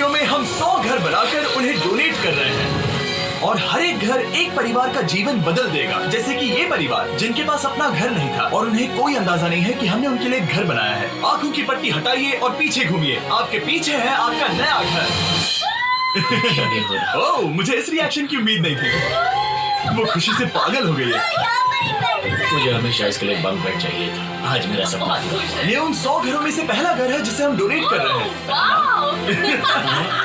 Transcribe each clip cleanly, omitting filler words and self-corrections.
Video में हम 100 घर बनाकर उन्हें डोनेट कर रहे हैं और हर एक घर एक परिवार का जीवन बदल देगा। जैसे कि ये परिवार जिनके पास अपना घर नहीं था और उन्हें कोई अंदाजा नहीं है कि हमने उनके लिए घर बनाया है। आंखों की पट्टी हटाइए और पीछे घूमिए। आपके पीछे है आपका नया घर। ओह, मुझे इस रिएक्शन की उम्मीद नहीं थी। वो खुशी से पागल हो गई है। मुझे हमेशा इसके लिए बंक बेड चाहिए था। आज मेरा सपना पूरा। ये उन 100 घरों में से पहला घर है जिसे हम डोनेट कर रहे हैं।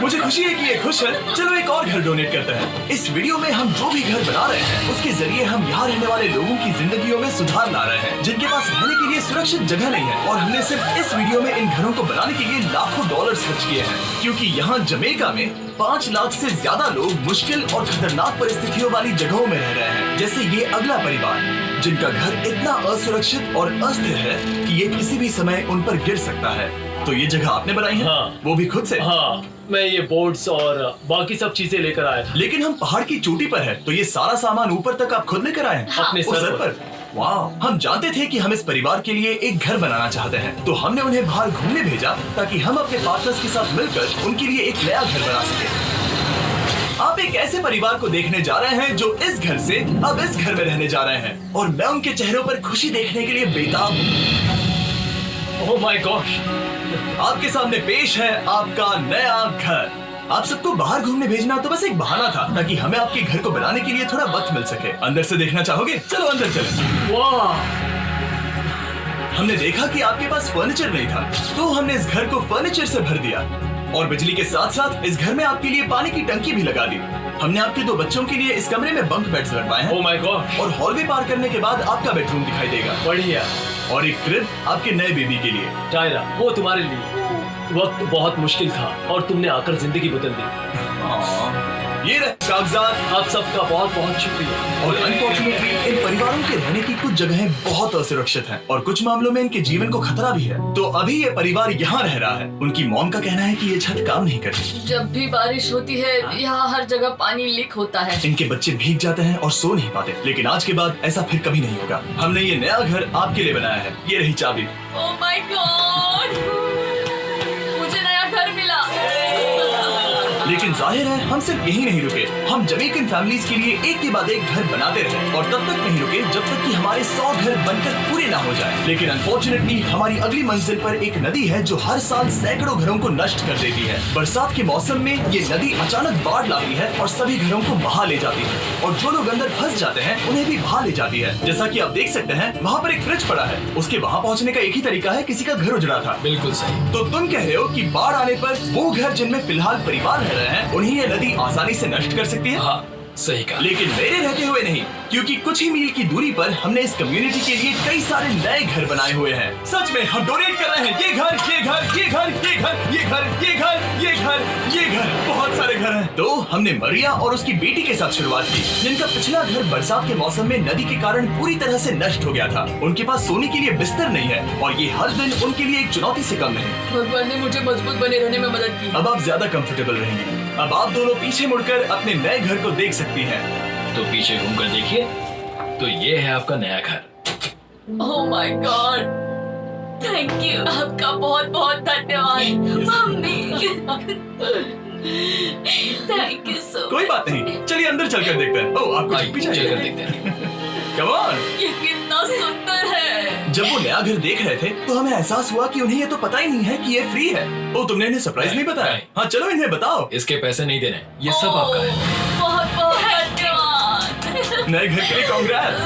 मुझे खुशी है कि ये खुश है। चलो एक और घर डोनेट करते हैं। इस वीडियो में हम जो भी घर बना रहे हैं उसके जरिए हम यहाँ रहने वाले लोगों की जिंदगियों में सुधार ला रहे हैं जिनके पास रहने के लिए सुरक्षित जगह नहीं है। और हमने सिर्फ इस वीडियो में इन घरों को बनाने के लिए लाखों डॉलर्स खर्च किए हैं, क्योंकि यहाँ जमैका में 5 लाख से ज्यादा लोग मुश्किल और खतरनाक परिस्थितियों वाली जगहों में रह रहे हैं। जैसे ये अगला परिवार जिनका घर इतना असुरक्षित और अस्थिर है कि ये किसी भी समय उन पर गिर सकता है। तो ये जगह आपने बनाई है? हाँ। वो भी खुद से? हाँ, मैं ये बोर्ड्स और बाकी सब चीजें लेकर आया था। लेकिन हम पहाड़ की चोटी पर है, तो ये सारा सामान ऊपर तक आप खुद लेकर आए हैं? हाँ। अपने उस सर पर। वाह, हम जानते थे कि हम इस परिवार के लिए एक घर बनाना चाहते हैं, तो हमने उन्हें बाहर घूमने भेजा ताकि हम अपने पार्टनर्स के साथ मिलकर उनके लिए एक नया घर बना सके। आप एक ऐसे परिवार को देखने जा रहे हैं जो इस घर से अब इस घर में रहने जा रहे हैं, और मैं उनके चेहरों पर खुशी देखने के लिए बेताब हूँ। ओह माय गॉश, आपके सामने पेश है आपका नया घर। आप सबको बाहर घूमने भेजना तो बस एक बहाना था ताकि हमें आपके घर को बनाने के लिए थोड़ा वक्त मिल सके। अंदर से देखना चाहोगे? चलो अंदर चलें। वाह, हमने देखा कि आपके पास फर्नीचर नहीं था, तो हमने इस घर को फर्नीचर से भर दिया और बिजली के साथ साथ इस घर में आपके लिए पानी की टंकी भी लगा दी। हमने आपके 2 बच्चों के लिए इस कमरे में बंक बेड्स लगवाए हैं। ओह माय गॉश, और हॉलवे पार करने के बाद आपका बेडरूम दिखाई देगा। बढ़िया। और एक क्रिब आपके नए बेबी के लिए। टायरा, वो तुम्हारे लिए। वक्त बहुत मुश्किल था और तुमने आकर जिंदगी बदल दी। ये रहे कागजात। आप सबका बहुत बहुत शुक्रिया। और अनफॉर्चुनेटली इन परिवारों के रहने की कुछ जगहें बहुत असुरक्षित हैं और कुछ मामलों में इनके जीवन को खतरा भी है। तो अभी ये परिवार यहाँ रह रहा है। उनकी मॉम का कहना है कि ये छत काम नहीं करती। जब भी बारिश होती है यहाँ हर जगह पानी लीक होता है। इनके बच्चे भीग जाते हैं और सो नहीं पाते, लेकिन आज के बाद ऐसा फिर कभी नहीं होगा। हमने ये नया घर आपके लिए बनाया है। ये रही चाबी। ओह माय गॉड, मुझे नया घर मिला। लेकिन जाहिर है हम सिर्फ यही नहीं रुके। हम जमैकन फैमिलीज के लिए एक के बाद एक घर बनाते रहे और तब तक नहीं रुके जब तक कि हमारे 100 घर बनकर पूरे ना हो जाए। लेकिन अनफॉर्चुनेटली हमारी अगली मंजिल पर एक नदी है जो हर साल सैकड़ों घरों को नष्ट कर देती है। बरसात के मौसम में ये नदी अचानक बाढ़ लाती है और सभी घरों को बहा ले जाती है, और जो लोग अंदर फंस जाते हैं उन्हें भी बहा ले जाती है। जैसा कि आप देख सकते हैं वहाँ पर एक फ्रिज पड़ा है। उसके वहाँ पहुँचने का एक ही तरीका है, किसी का घर उजड़ा था। बिल्कुल सही। तो तुम कह रहे हो कि बाढ़ आने पर वो घर जिनमें फिलहाल परिवार रह रहे हैं उन्हें ये नदी आसानी से नष्ट कर सकती है? हाँ, सही कहा। लेकिन मेरे रहते हुए नहीं, क्योंकि कुछ ही मील की दूरी पर हमने इस कम्युनिटी के लिए कई सारे नए घर बनाए हुए हैं। सच में हम डोनेट कर रहे हैं। ये घर, ये घर, ये घर, ये घर, ये घर, ये घर, ये घर, ये घर, बहुत सारे घर हैं। तो हमने मरिया और उसकी बेटी के साथ शुरुआत की, जिनका पिछला घर बरसात के मौसम में नदी के कारण पूरी तरह से नष्ट हो गया था। उनके पास सोने के लिए बिस्तर नहीं है और ये हर दिन उनके लिए एक चुनौती से कम नहीं। भगवान ने मुझे मजबूत बने रहने में मदद की। अब आप ज्यादा कंफर्टेबल रहेंगी। अब आप दोनों पीछे मुड़कर अपने नए घर को देख सकती हैं। तो पीछे घूमकर देखिए, तो ये है आपका नया घर। Oh my God, thank you. आपका बहुत बहुत धन्यवाद मम्मी। Thank you so. कोई बात नहीं, चलिए अंदर चलकर देखते हैं। ओह, आपको आइए, पीछे चलकर देखते हैं। Come on. ये कितना सुंदर है। जब वो नया घर देख रहे थे तो हमें एहसास हुआ कि उन्हें ये तो पता ही नहीं है कि ये फ्री है। ओह, तुमने इन्हें सरप्राइज नहीं बताया? नहीं। हाँ, चलो इन्हें बताओ। इसके पैसे नहीं देने, ये सब आपका है। बहुत बहुत धन्यवाद। नए घर के लिए कांग्रेस।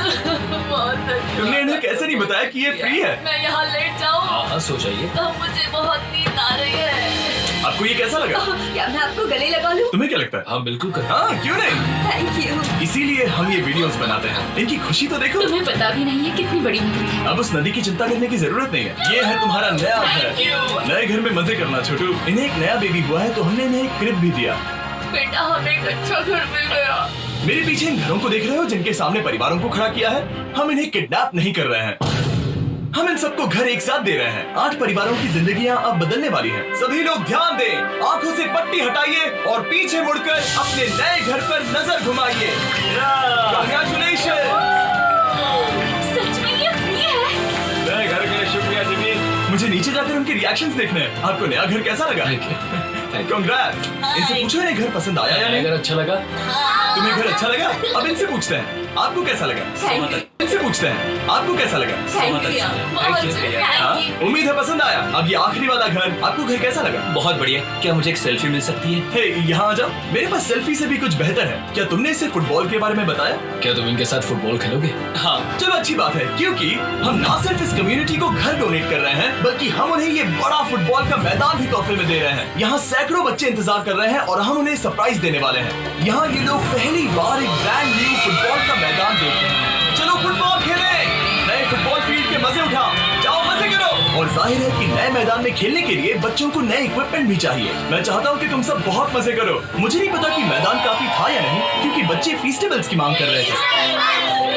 बहुत धन्यवाद। तुमने इन्हें कैसे नहीं बताया कि ये फ्री है? मैं यहाँ लेट जाऊँ? हाँ हाँ, सो जाइए। अब मुझे बहुत नींद आ रही है। आपको ये कैसा लगा? क्या मैं आपको गले लगा लूं? तुम्हें क्या लगता है? हाँ बिल्कुल कर। हाँ, क्यों नहीं? Thank you. इसीलिए हम ये वीडियोस बनाते हैं। इनकी खुशी तो देखो। तुम्हें पता भी नहीं है कितनी बड़ी मदद है। अब उस नदी की चिंता करने की जरूरत नहीं है। ये है तुम्हारा नया घर। नए घर में मजे करना छोटू। इन्हें एक नया बेबी हुआ है तो हमने इन्हें एक क्रिब भी दिया। बेटा, हमें एक अच्छा घर मिल गया। मेरे पीछे इन घरों को देख रहे हो जिनके सामने परिवारों को खड़ा किया है? हम इन्हें किडनैप नहीं कर रहे हैं, हम इन सबको घर एक साथ दे रहे हैं। 8 परिवारों की जिंदगियां अब बदलने वाली हैं। सभी लोग ध्यान दें, आंखों से पट्टी हटाइए और पीछे मुड़कर अपने नए घर पर नजर घुमाइए। कांग्रेचुलेशन। सच में ये फ्री है? नए घर के लिए शुक्रिया जिमी। मुझे नीचे जाकर उनके रिएक्शंस देखने हैं। आपको नया घर कैसा लगा? Congrats! इनसे पूछो इन्हें घर पसंद आया या नहीं? अगर अच्छा लगा तुम्हें घर अच्छा लगा? अब इनसे पूछते हैं आपको कैसा लगा? Thank you. इनसे पूछते हैं आपको कैसा लगा? Thank you. बहुत हाँ? thank you. उम्मीद है पसंद आया। अब ये आखिरी वाला घर, आपको घर कैसा लगा? बहुत बढ़िया। क्या मुझे एक सेल्फी मिल सकती है? हे, यहाँ आ जाओ। मेरे पास सेल्फी से भी कुछ बेहतर है। क्या तुमने इसे फुटबॉल के बारे में बताया? क्या तुम इनके साथ फुटबॉल खेलोगे? हाँ। चलो अच्छी बात है, क्योंकि हम ना सिर्फ इस कम्युनिटी को घर डोनेट कर रहे हैं, बल्कि हम उन्हें ये बड़ा फुटबॉल का मैदान भी तोहफे में दे रहे हैं। यहाँ सैकड़ों बच्चे इंतजार कर रहे हैं और हम उन्हें सरप्राइज देने वाले हैं। यहाँ ये लोग पहली बार एक ब्रांड न्यू फुटबॉल का मैदान देख रहे हैं। चलो फुटबॉल खेलें, नए फुटबॉल फील्ड के मजे उठाओ, जाओ मजे करो। और जाहिर है कि नए मैदान में खेलने के लिए बच्चों को नए इक्विपमेंट भी चाहिए। मैं चाहता हूँ कि तुम सब बहुत मजे करो। मुझे नहीं पता कि मैदान काफी था या नहीं, क्योंकि बच्चे फीस्टेबल्स की मांग कर रहे थे।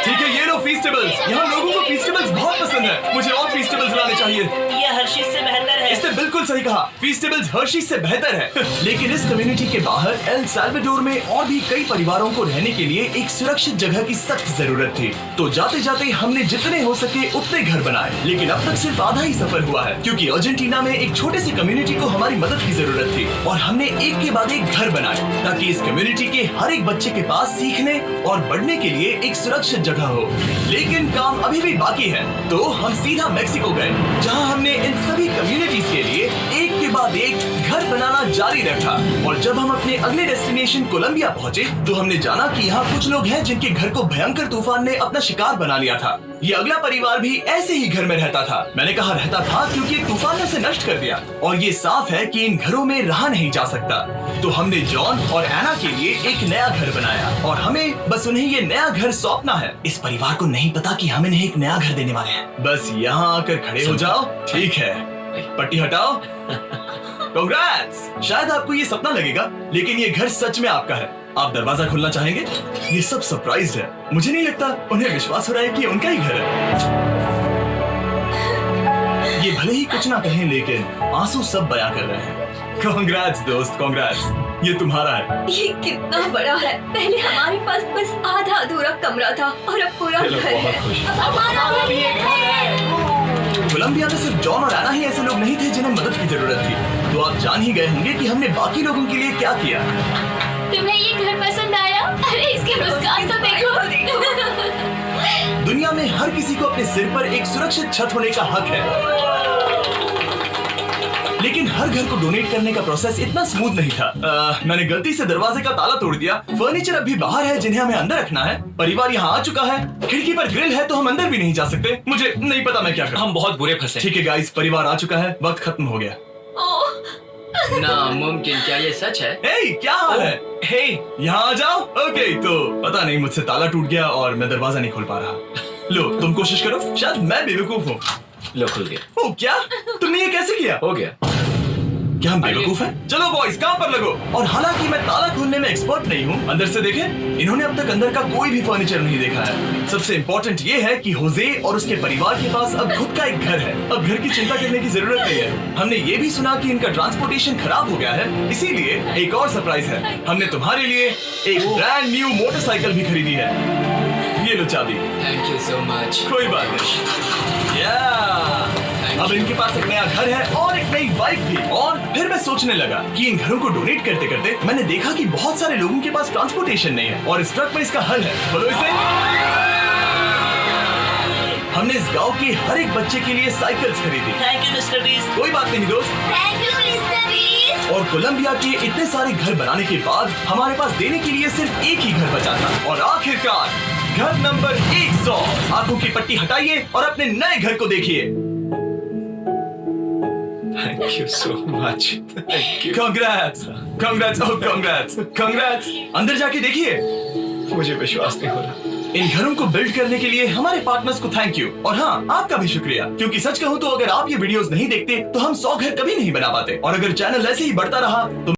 ठीक है, ये लो फीस्टेबल्स। यहाँ लोगों को फीस्टेबल्स बहुत पसंद है। मुझे और फीस्टेबल्स लाने चाहिए। ये हर्शीज से बेहतर है। इसने बिल्कुल सही कहा, फीस्टेबल्स हर्शीज से बेहतर है। लेकिन इस कम्युनिटी के बाहर एल साल्वाडोर में और भी कई परिवारों को रहने के लिए एक सुरक्षित जगह की सख्त जरूरत थी। तो जाते जाते हमने जितने हो सके उतने घर बनाए, लेकिन अब तक सिर्फ आधा ही सफर हुआ है, क्योंकि अर्जेंटीना में एक छोटे से कम्युनिटी को हमारी मदद की जरूरत थी। और हमने एक के बाद एक घर बनाए, ताकि इस कम्युनिटी के हर एक बच्चे के पास सीखने और बढ़ने के लिए एक सुरक्षित जगह हो। लेकिन काम अभी भी बाकी है, तो हम सीधा मेक्सिको गए, जहां हमने इन सभी कम्युनिटीज के लिए एक के बाद एक घर बनाना जारी रखा। और जब हम अपने अगले डेस्टिनेशन कोलंबिया पहुंचे, तो हमने जाना कि यहाँ कुछ लोग हैं जिनके घर को भयंकर तूफान ने अपना शिकार बना लिया था। ये अगला परिवार भी ऐसे ही घर में रहता था। मैंने कहा रहता था, क्योंकि एक तूफान ने उसे नष्ट कर दिया और ये साफ है कि इन घरों में रहा नहीं जा सकता। तो हमने जॉन और एना के लिए एक नया घर बनाया और हमें बस उन्हें ये नया घर सौंपना है। इस परिवार को नहीं पता कि हम इन्हें एक नया घर देने वाले हैं। बस यहाँ आकर खड़े हो जाओ। ठीक है, पट्टी हटाओ। कांग्रेट्स! शायद आपको ये सपना लगेगा, लेकिन ये घर सच में आपका है। आप दरवाजा खोलना चाहेंगे? ये सब सरप्राइज है। मुझे नहीं लगता उन्हें विश्वास हो रहा है कि उनका ही घर है। ये भले ही कुछ ना कहें, लेकिन आंसू सब बयां कर रहे हैं। कांग्रेट्स दोस्त, कांग्रेट्स। ये तुम्हारा है। ये कितना बड़ा है। पहले हमारे पास बस आधा अधूरा कमरा था और अब पूरा चलो, घर है। बहुत खुश। अब हमारा भी एक घर है। कोलंबिया में सिर्फ जॉन और एना ही ऐसे लोग नहीं थे जिन्हें मदद की जरूरत थी। तो आप जान ही गए होंगे कि हमने बाकी लोगों के लिए क्या किया। तुम्हें ये घर पसंद आया? अरे इसके मुस्कान तो देखो। दुनिया में हर किसी को अपने सिर पर एक सुरक्षित छत होने का हक है, लेकिन हर घर को डोनेट करने का प्रोसेस इतना स्मूथ नहीं था। मैंने गलती से दरवाजे का ताला तोड़ दिया। फर्नीचर अभी बाहर है जिन्हें हमें अंदर रखना है। परिवार यहाँ आ चुका है। खिड़की पर ग्रिल है, तो हम अंदर भी नहीं जा सकते। मुझे नहीं पता मैं क्या करूं। हम बहुत बुरे फंसे। ठीक है गाइस, परिवार आ चुका है। वक्त खत्म हो गया। नामुमकिन, क्या ये सच है? हे, क्या हाल है? हे, यहाँ आ जाओ। ओके, तो पता नहीं मुझसे ताला टूट गया और मैं दरवाजा नहीं खोल पा रहा। लो, तुम कोशिश करो। शायद मैं बेवकूफ हूँ। लो, खुल गया। ओ क्या? तुमने ये कैसे किया? हो गया। क्या हम बेवकूफ हैं? चलो बॉयज, काम पर लगो। और हालांकि मैं ताला खोलने में एक्सपर्ट नहीं हूँ, अंदर से देखें, इन्होंने अब तक अंदर का कोई भी फर्नीचर नहीं देखा है। सबसे इम्पोर्टेंट ये है कि होजे और उसके परिवार के पास अब खुद का एक घर है। अब घर की चिंता करने की जरूरत नहीं है। हमने ये भी सुना कि इनका ट्रांसपोर्टेशन खराब हो गया है, इसीलिए एक और सरप्राइज है। हमने तुम्हारे लिए एक ब्रांड न्यू मोटरसाइकिल भी खरीदी है। ये लो चाबी। Thank you so much. कोई बात नहीं। अब इनके पास एक नया घर है और एक नई बाइक भी। और फिर मैं सोचने लगा कि इन घरों को डोनेट करते करते मैंने देखा कि बहुत सारे लोगों के पास ट्रांसपोर्टेशन नहीं है, और इस ट्रक में इसका हल है। बोलो इसे। हमने इस गांव के हर एक बच्चे के लिए साइकिल्स खरीदी। Thank you mister beast. कोई बात नहीं दोस्त। Thank you mister beast. और कोलंबिया के इतने सारे घर बनाने के बाद हमारे पास देने के लिए सिर्फ एक ही घर बचा था। और आखिरकार घर नंबर 100। आंखों की पट्टी हटाइए और अपने नए घर को देखिए। Thank you so much. Thank you. Congrats! Congrats! Oh, congrats! Congrats! अंदर जाके देखिए। मुझे विश्वास नहीं हो रहा। इन घरों को बिल्ड करने के लिए हमारे पार्टनर्स को थैंक यू। और हाँ, आपका भी शुक्रिया, क्योंकि सच कहूँ तो अगर आप ये वीडियोस नहीं देखते तो हम 100 घर कभी नहीं बना पाते। और अगर चैनल ऐसे ही बढ़ता रहा तो